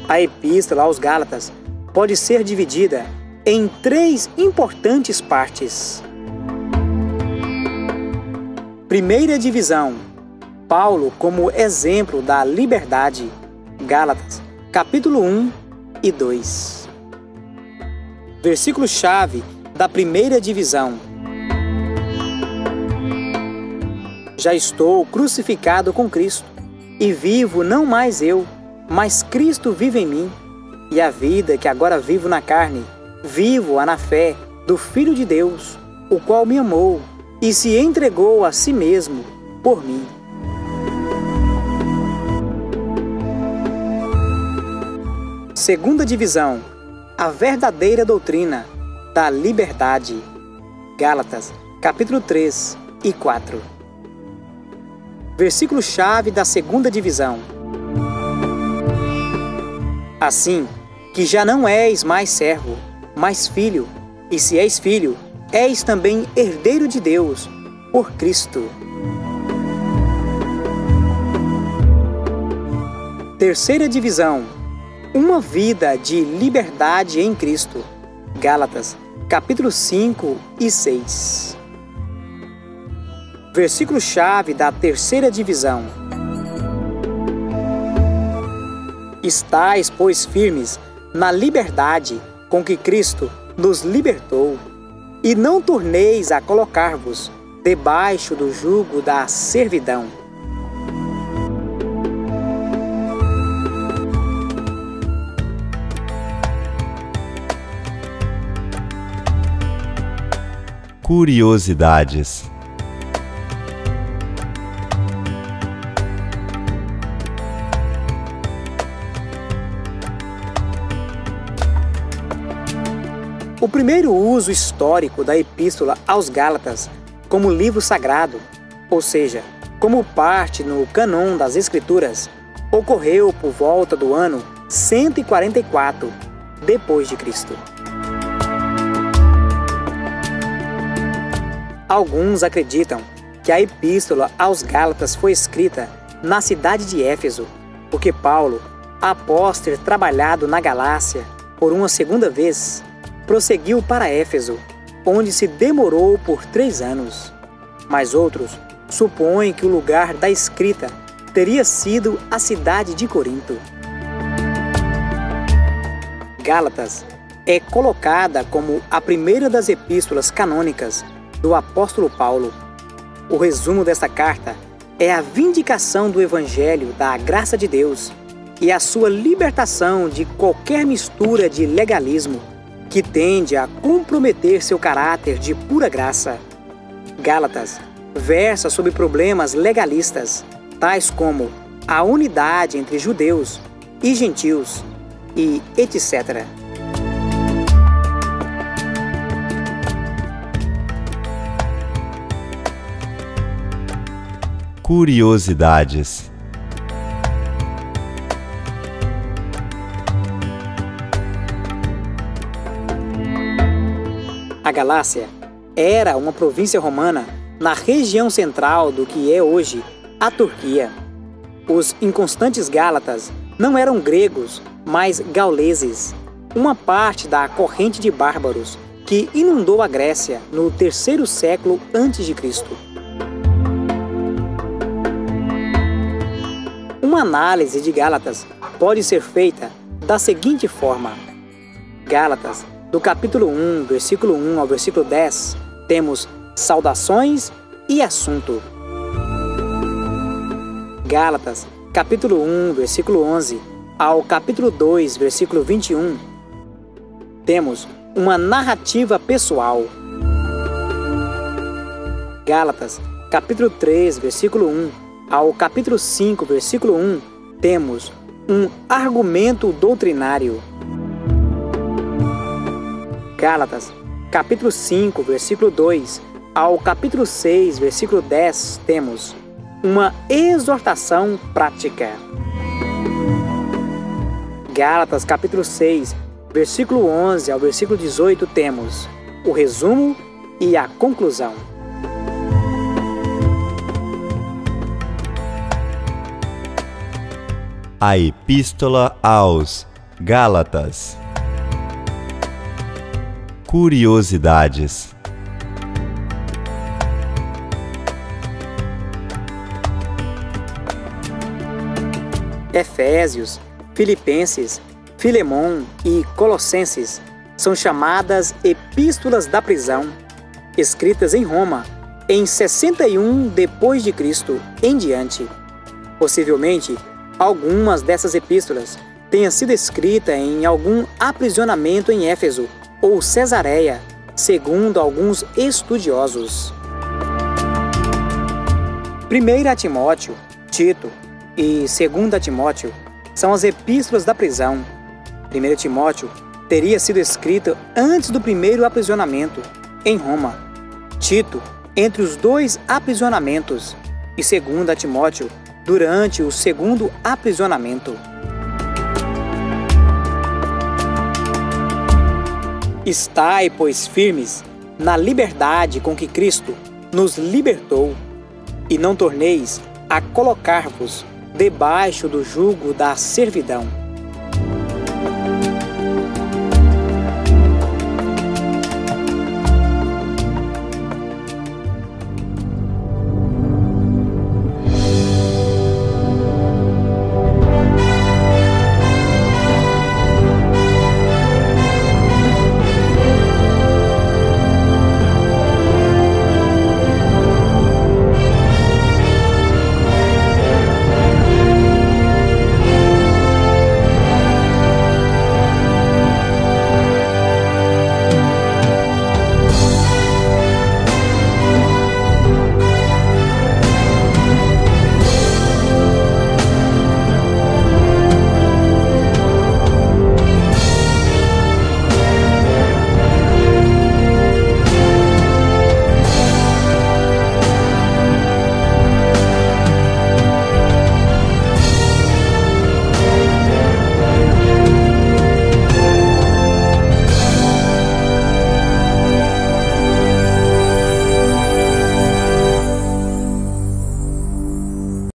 A Epístola aos Gálatas pode ser dividida em 3 importantes partes. Primeira divisão: Paulo como exemplo da liberdade. Gálatas, capítulo 1 e 2. Versículo-chave da primeira divisão: Já estou crucificado com Cristo, e vivo não mais eu, mas Cristo vive em mim. E a vida que agora vivo na carne, vivo-a na fé do Filho de Deus, o qual me amou e se entregou a si mesmo por mim. Segunda divisão: a verdadeira doutrina da liberdade. Gálatas, capítulo 3 e 4. Versículo-chave da segunda divisão: Assim que já não és mais servo, mas filho, e se és filho, és também herdeiro de Deus, por Cristo. Terceira divisão: uma vida de liberdade em Cristo. Gálatas, capítulo 5 e 6. Versículo-chave da terceira divisão: Estais, pois, firmes na liberdade com que Cristo nos libertou, e não torneis a colocar-vos debaixo do jugo da servidão. Curiosidades. O primeiro uso histórico da Epístola aos Gálatas como livro sagrado, ou seja, como parte no cânon das Escrituras, ocorreu por volta do ano 144 depois de Cristo. Alguns acreditam que a Epístola aos Gálatas foi escrita na cidade de Éfeso, porque Paulo, após ter trabalhado na Galácia por uma segunda vez, prosseguiu para Éfeso, onde se demorou por 3 anos. Mas outros supõem que o lugar da escrita teria sido a cidade de Corinto. Gálatas é colocada como a primeira das epístolas canônicas do apóstolo Paulo. O resumo desta carta é a vindicação do Evangelho da graça de Deus e a sua libertação de qualquer mistura de legalismo que tende a comprometer seu caráter de pura graça. Gálatas versa sobre problemas legalistas, tais como a unidade entre judeus e gentios e etc. Curiosidades. A Galácia era uma província romana na região central do que é hoje a Turquia. Os inconstantes gálatas não eram gregos, mas gauleses, uma parte da corrente de bárbaros que inundou a Grécia no 3º século a.C. Uma análise de Gálatas pode ser feita da seguinte forma: Gálatas, do capítulo 1, versículo 1 ao versículo 10, temos saudações e assunto. Gálatas, capítulo 1, versículo 11, ao capítulo 2, versículo 21, temos uma narrativa pessoal. Gálatas, capítulo 3, versículo 1, ao capítulo 5, versículo 1, temos um argumento doutrinário. Gálatas, capítulo 5, versículo 2, ao capítulo 6, versículo 10, temos uma exortação prática. Gálatas, capítulo 6, versículo 11 ao versículo 18, temos o resumo e a conclusão. A Epístola aos Gálatas. Curiosidades. Efésios, Filipenses, Filemão e Colossenses são chamadas epístolas da prisão, escritas em Roma em 61 d.C. em diante. Possivelmente, algumas dessas epístolas tenham sido escritas em algum aprisionamento em Éfeso ou Cesareia, segundo alguns estudiosos. 1 Timóteo, Tito e 2 Timóteo são as epístolas da prisão. 1 Timóteo teria sido escrito antes do primeiro aprisionamento, em Roma. Tito, entre os dois aprisionamentos, e 2 Timóteo, durante o segundo aprisionamento. Estai, pois, firmes na liberdade com que Cristo nos libertou, e não torneis a colocar-vos debaixo do jugo da servidão.